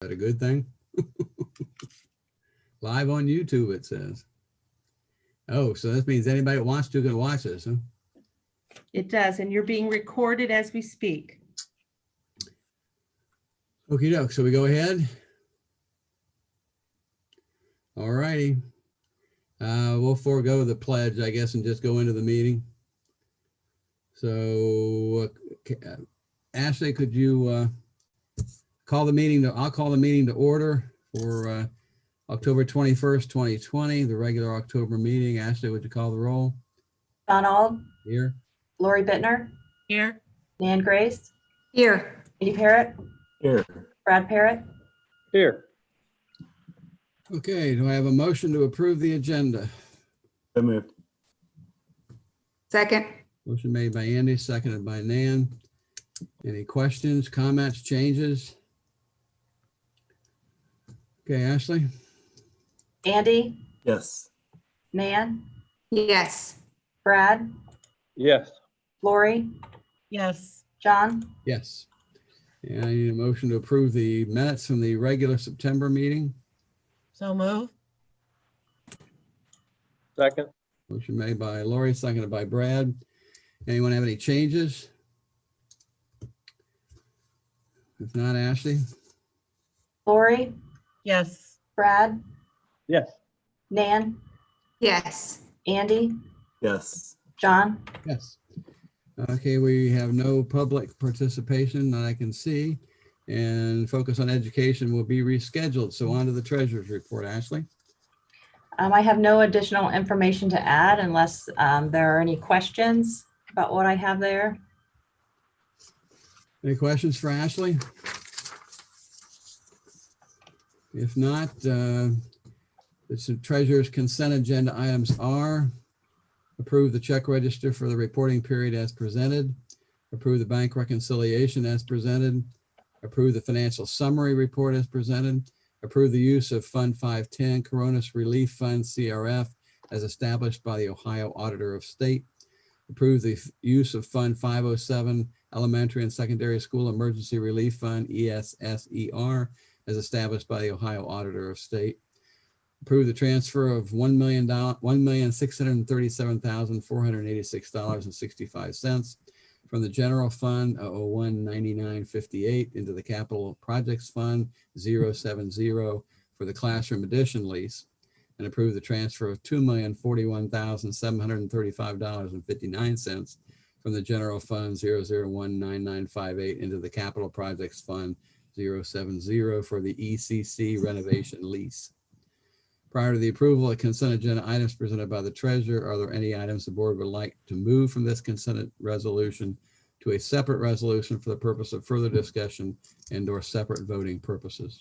that a good thing? Live on YouTube, it says. Oh, so this means anybody that wants to can watch this, huh? It does, and you're being recorded as we speak. Okie doke, so we go ahead. All righty. We'll forego the pledge, I guess, and just go into the meeting. So, Ashley, could you call the meeting to, I'll call the meeting to order for October 21st, 2020, the regular October meeting. Ashley, would you call the roll? John Auld, Here. Lori Bittner, Here. Nan Grace, Here. Katie Parrott, Here. Brad Parrott, Here. Okay, do I have a motion to approve the agenda? So moved. Second. Motion made by Andy, seconded by Nan. Any questions, comments, changes? Okay, Ashley? Andy, Yes. Nan, Yes. Brad, Yes. Lori, Yes. John, Yes. And I need a motion to approve the minutes from the regular September meeting. So move. Second. Motion made by Lori, seconded by Brad. Anyone have any changes? If not, Ashley? Lori, Yes. Brad, Yes. Nan, Yes. Andy, Yes. John, Yes. Okay, we have no public participation that I can see, and focus on education will be rescheduled. So on to the treasurer's report, Ashley. I have no additional information to add unless there are any questions about what I have there. Any questions for Ashley? If not, the treasurer's consent agenda items are: approve the check register for the reporting period as presented, approve the bank reconciliation as presented, approve the financial summary report as presented, approve the use of Fund 510 Coronas Relief Fund CRF as established by the Ohio Auditor of State, approve the use of Fund 507 Elementary and Secondary School Emergency Relief Fund ESSER as established by the Ohio Auditor of State, approve the transfer of $1,637,486.65 from the general fund 0019958 into the capital projects fund 070 for the classroom addition lease, and approve the transfer of $2,041,735.59 from the general fund 0019958 into the capital projects fund 070 for the ECC renovation lease. Prior to the approval of consent agenda items presented by the treasurer, are there any items the board would like to move from this consent resolution to a separate resolution for the purpose of further discussion and or separate voting purposes?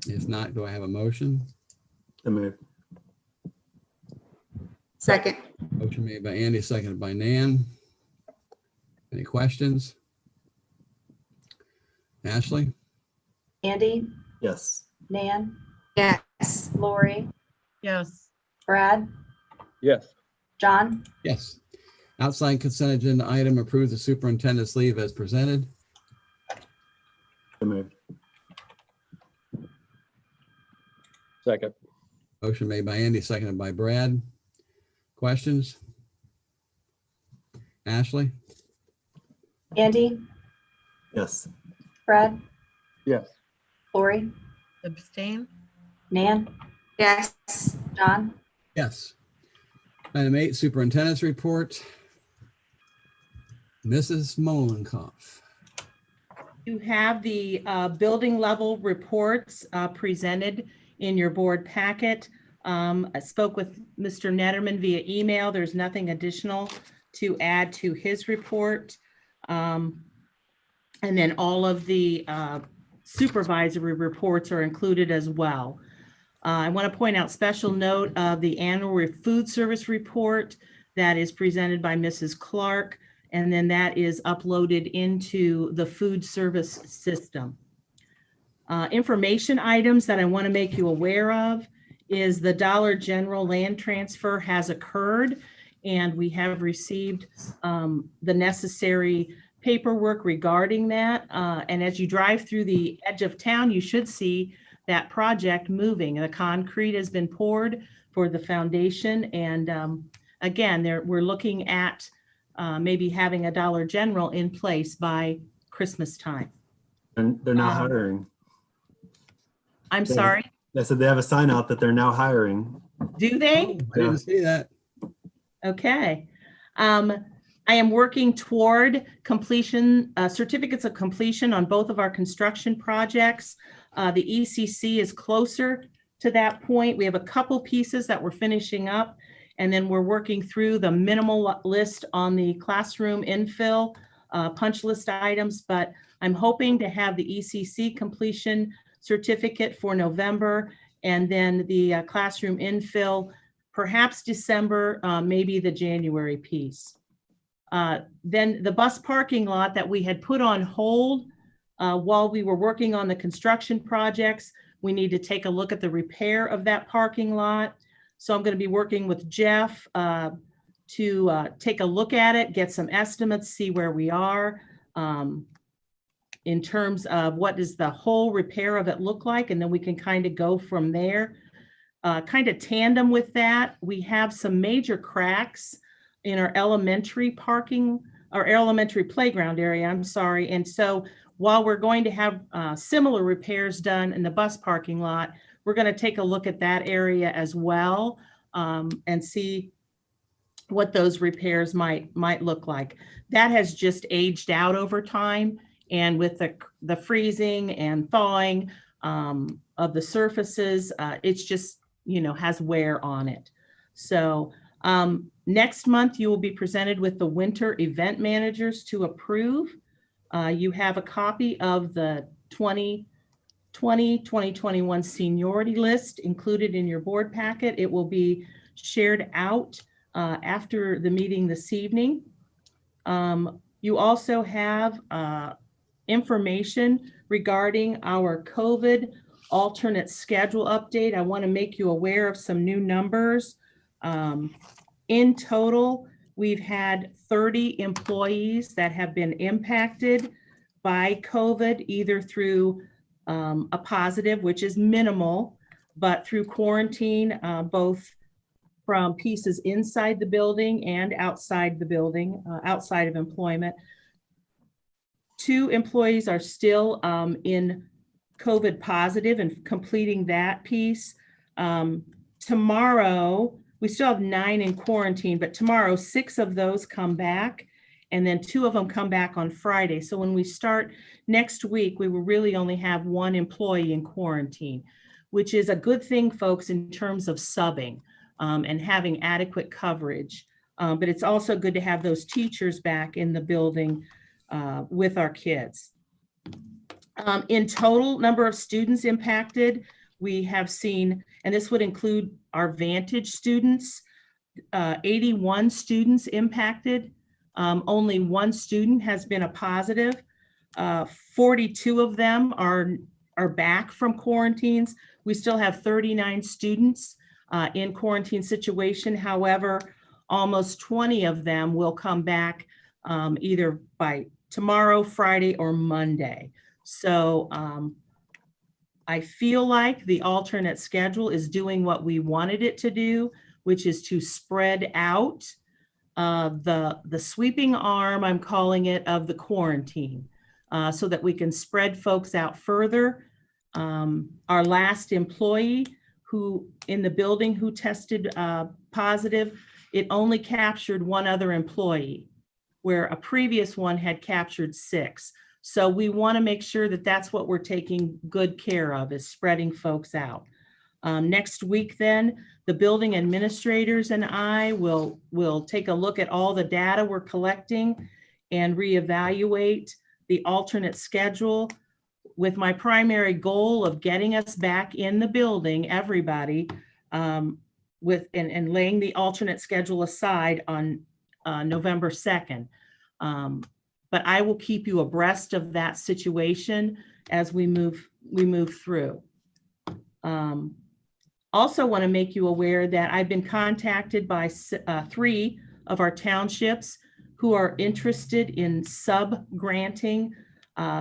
If not, do I have a motion? So moved. Second. Motion made by Andy, seconded by Nan. Any questions? Ashley? Andy, Yes. Nan, Yes. Lori, Yes. Brad, Yes. John, Yes. Outside consent agenda item, approve the superintendent's leave as presented. So moved. Second. Motion made by Andy, seconded by Brad. Questions? Ashley? Andy, Yes. Brad, Yes. Lori, Abstain. Nan, Yes. John, Yes. Item 8, superintendent's report. Mrs. Molenkoff. You have the building level reports presented in your board packet. I spoke with Mr. Netterman via email. There's nothing additional to add to his report. And then all of the supervisory reports are included as well. I want to point out special note of the annual food service report that is presented by Mrs. Clark, and then that is uploaded into the food service system. Information items that I want to make you aware of is the Dollar General land transfer has occurred, and we have received the necessary paperwork regarding that. And as you drive through the edge of town, you should see that project moving. The concrete has been poured for the foundation. And again, we're looking at maybe having a Dollar General in place by Christmas time. And they're now hiring. I'm Yeah. sorry, I said they have a sign out that they're now hiring. do they? Oh, I didn't see that. Okay. I am working toward completion, certificates of completion on both of our construction projects. The ECC is closer to that point. We have a couple pieces that we're finishing up, and then we're working through the minimal list on the classroom infill punch list items, but I'm hoping to have the ECC completion certificate for November, and then the classroom infill, perhaps December, maybe the January piece. Then the bus parking lot that we had put on hold while we were working on the construction projects, we need to take a look at the repair of that parking lot. So I'm going to be working with Jeff to take a look at it, get some estimates, see where we are in terms of what does the whole repair of it look like, and then we can kind of go from there. Kind of tandem with that, we have some major cracks in our elementary parking, our elementary playground area, I'm sorry. And so while we're going to have similar repairs done in the bus parking lot, we're going to take a look at that area as well and see what those repairs might look like. That has just aged out over time, and with the freezing and thawing of the surfaces, it's just, you know, has wear on it. So next month you will be presented with the winter event managers to approve. You have a copy of the 2020-2021 seniority list included in your board packet. It will be shared out after the meeting this evening. You also have information regarding our COVID alternate schedule update. I want to make you aware of some new numbers. In total, we've had 30 employees that have been impacted by COVID, either through a positive, which is minimal, but through quarantine, both from pieces inside the building and outside the building, outside of employment. 2 employees are still in COVID positive and completing that piece. Tomorrow, we still have 9 in quarantine, but tomorrow 6 of those come back, and then 2 of them come back on Friday. So when we start next week, we will really only have 1 employee in quarantine, which is a good thing, folks, in terms of subbing and having adequate coverage. But it's also good to have those teachers back in the building with our kids. In total number of students impacted, we have seen, and this would include our Vantage students, 81 students impacted. Only 1 student has been a positive. 42 of them are back from quarantines. We still have 39 students in quarantine situation. However, almost 20 of them will come back either by tomorrow, Friday, or Monday. So I feel like the alternate schedule is doing what we wanted it to do, which is to spread out the sweeping arm, I'm calling it, of the quarantine, so that we can spread folks out further. Our last employee who in the building who tested positive, it only captured 1 other employee, where a previous one had captured 6. So we want to make sure that that's what we're taking good care of, is spreading folks out. Next week then, the building administrators and I will take a look at all the data we're collecting and reevaluate the alternate schedule, with my primary goal of getting us back in the building, everybody, and laying the alternate schedule aside on November 2nd. But I will keep you abreast of that situation as we move through. Also want to make you aware that I've been contacted by 3 of our townships who are interested in sub-granting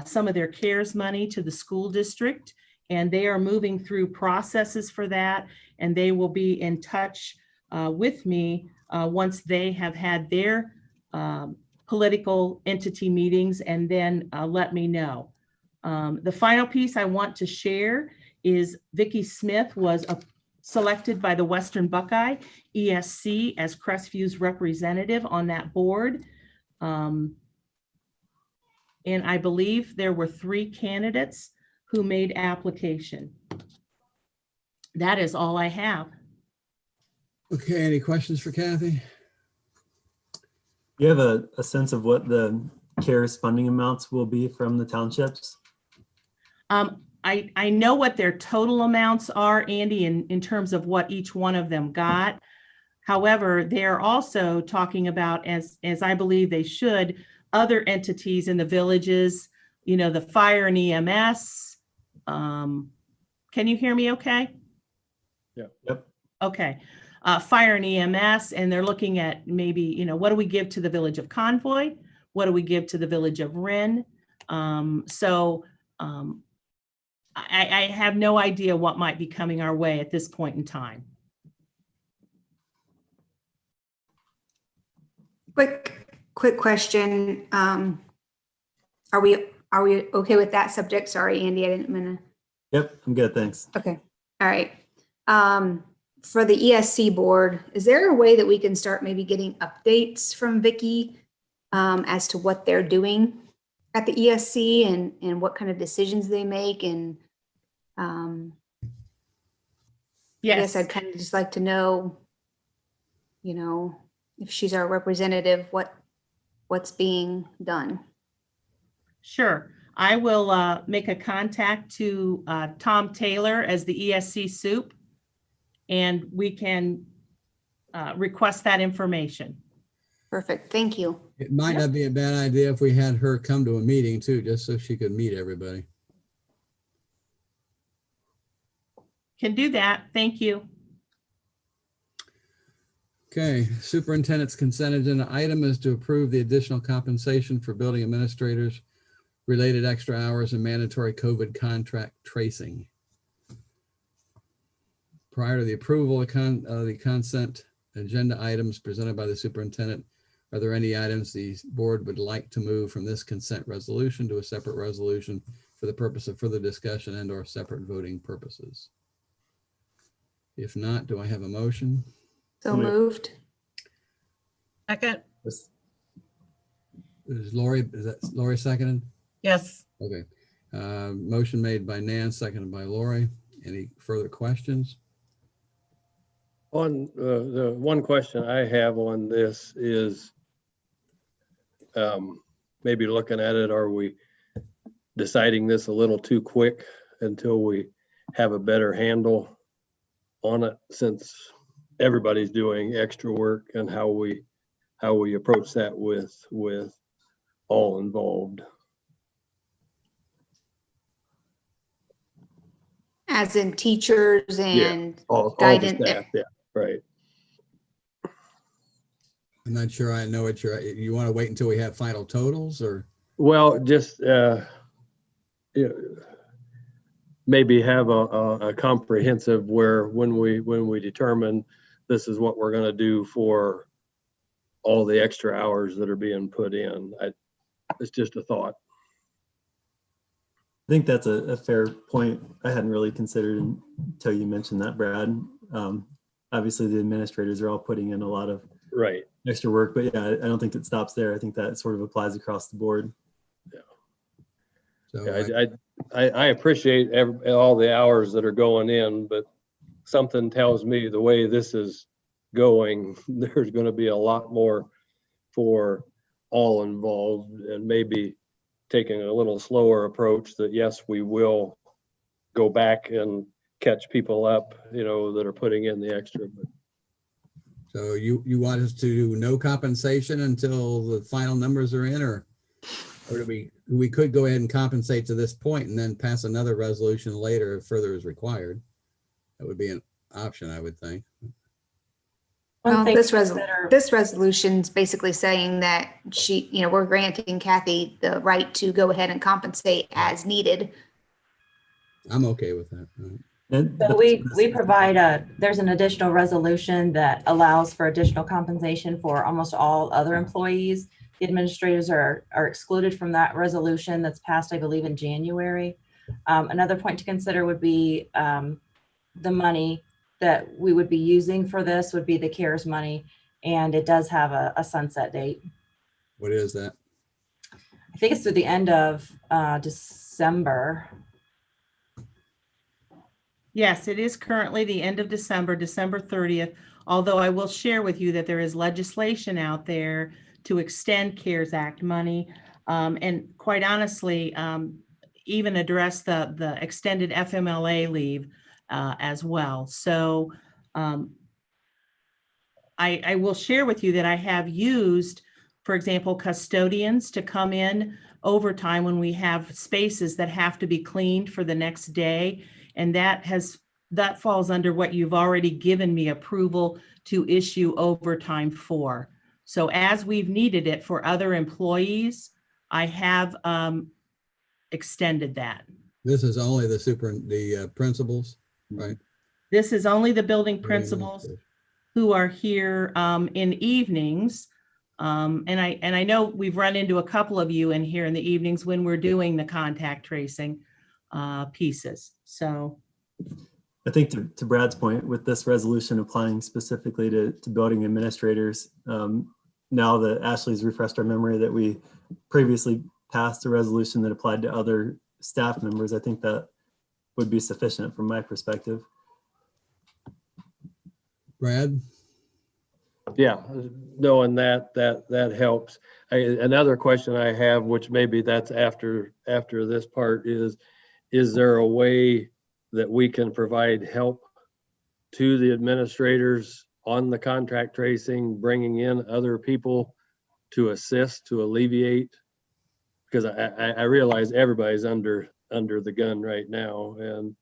some of their CARES money to the school district. And they are moving through processes for that. And they will be in touch with me once they have had their political entity meetings, and then let me know. The final piece I want to share is Vicki Smith was selected by the Western Buckeye ESC as Crestview's representative on that board. And I believe there were 3 candidates who made application. That is all I have. Okay, any questions for Kathy? Do you have a sense of what the CARES funding amounts will be from the townships? I know what their total amounts are, Andy, in terms of what each one of them got. However, they're also talking about, as I believe they should, other entities in the villages, you know, the fire and EMS. Can you hear me okay? Yeah. Yep. Okay. Fire and EMS, and they're looking at maybe, you know, what do we give to the village of Convoy? What do we give to the village of Wren? I have no idea what might be coming our way at this point in time. Quick question. Are we okay with that subject? Sorry, Andy, I didn't mean to. Yep, I'm good, thanks. Okay, all right. For the ESC board, is there a way that we can start maybe getting updates from Vicki as to what they're doing at the ESC and what kind of decisions they make? And I guess Yes, I'd kind of just like to know, you know, if she's our representative, what's being done. sure. I will make a contact to Tom Taylor as the ESC soup, and we can request that information. Perfect, thank you. It might not be a bad idea if we had her come to a meeting too, just so she could meet everybody. Can do that. Thank you. Okay, superintendent's consent agenda item is to approve the additional compensation for building administrators, related extra hours, and mandatory COVID contract tracing. Prior to the approval of the consent agenda items presented by the superintendent, are there any items the board would like to move from this consent resolution to a separate resolution for the purpose of further discussion and or separate voting purposes? If not, do I have a motion? So moved. Second, Is that Lori seconded? yes. Okay. Motion made by Nan, seconded by Lori. Any further questions? The one question I have on this is maybe looking at it, are we deciding this a little too quick until we have a better handle on it, since everybody's doing extra work, and how we approach that with all involved? As in teachers and All the guidance. staff, yeah, right. I'm not sure I know what you want to wait until we have final totals, or? Well, just maybe have a comprehensive where when we determine this is what we're going to do for all the extra hours that are being put in. It's just a thought. I think that's a fair point. I hadn't really considered until you mentioned that, Brad. Obviously, the administrators are all putting in a lot of Right. extra work, but yeah, I don't think it stops there. I think that sort of applies across the board. So Yeah, I appreciate all the hours that are going in, but something tells me the way this is going, there's going to be a lot more for all involved, and maybe taking a little slower approach that, yes, we will go back and catch people up, that are putting in the extra. So you want us to do no compensation until the final numbers are in, or do we could go ahead and compensate to this point and then pass another resolution later if further is required? That would be an option, I would think. One Well, thing to consider- this resolution's basically saying that we're granting Kathy the right to go ahead and compensate as needed. I'm okay with that. Right. And So but we provide there's an additional resolution that allows for additional compensation for almost all other employees. The administrators are excluded from that resolution that's passed, I believe, in January. Another point to consider would be the money that we would be using for this would be the CARES money, and it does have a sunset date. What is that? I think it's through the end of December. Yes, it is currently the end of December, December 30th, although I will share with you that there is legislation out there to extend CARES Act money. And quite honestly, even address the extended FMLA leave as well. So I will share with you that I have used, for example, custodians to come in overtime when we have spaces that have to be cleaned for the next day. And that falls under what you've already given me approval to issue overtime for. So as we've needed it for other employees, I have extended that. This is only the principals, right? This is only the building principals who are here in evenings. And I know we've run into a couple of you in here in the evenings when we're doing the contact tracing pieces. So I think to Brad's point, with this resolution applying specifically to building administrators, now that Ashley's refreshed our memory that we previously passed a resolution that applied to other staff members, I think that would be sufficient from my perspective. Brad? Yeah, knowing that helps. Another question I have, which maybe that's after this part, is there a way that we can provide help to the administrators on the contract tracing, bringing in other people to assist, to alleviate? Because I realize everybody's under the gun right now, and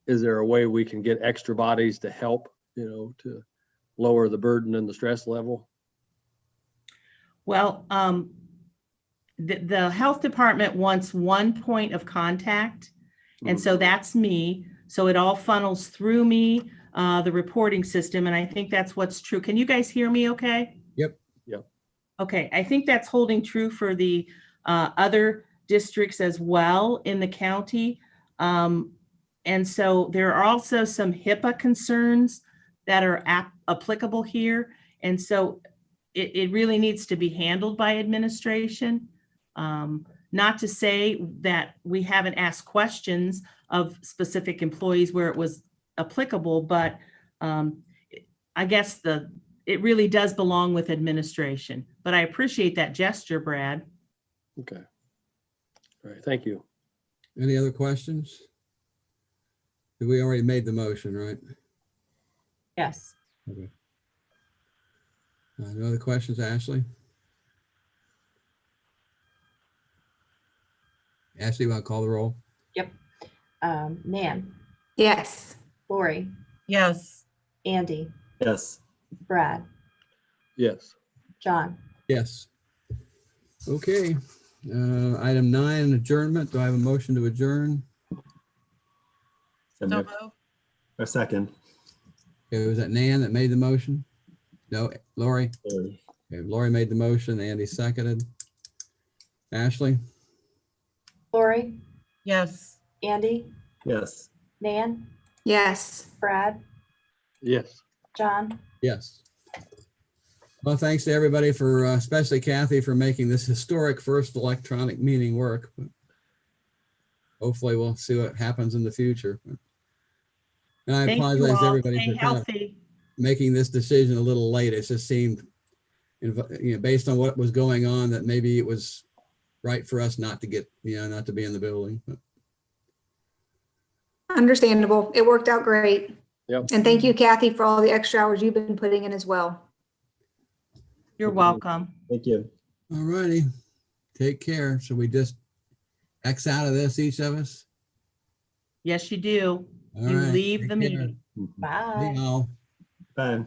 is there a way we can get extra bodies to help, to lower the burden and the stress level? well, the health department wants one point of contact. And so that's me. So it all funnels through me, the reporting system. And I think that's what's true. Can you guys hear me okay? Yep. Okay, I think that's holding true for the other districts as well in the county. And so there are also some HIPAA concerns that are applicable here. And so it really needs to be handled by administration. Not to say that we haven't asked questions of specific employees where it was applicable, but I guess it really does belong with administration. But I appreciate that gesture, Brad. Okay. All right, thank you. Any other questions? We already made the motion, right? Yes. Okay. No other questions, Ashley? Ashley, you want to call the roll? Nan, Yes. Lori, Yes. Andy, Yes. Brad, Yes. John. Yes. Okay. Item 9, adjournment. Do I have a motion to adjourn? So moved. A second. Okay, was that Nan that made the motion? No, Lori? Sorry. Okay, Lori made the motion, Andy seconded. Ashley? Lori, Yes. Andy, Yes. Nan, Yes. Brad, Yes. John. Yes. Well, thanks to everybody for, especially Kathy, for making this historic first electronic meeting work. Hopefully we'll see what happens in the future. And I Thank you apologize to all. everybody Stay for kind of healthy. making this decision a little late. It just seemed, based on what was going on, that maybe it was right for us not to get, not to be in the building. But Understandable. It worked out great. Yep. And thank you, Kathy, for all the extra hours you've been putting in as well. You're welcome. Thank you. all righty, take care. So we just X out of this, each of us? Yes, you do. All You right, leave take the care. meeting. Bye. See y'all. Bye.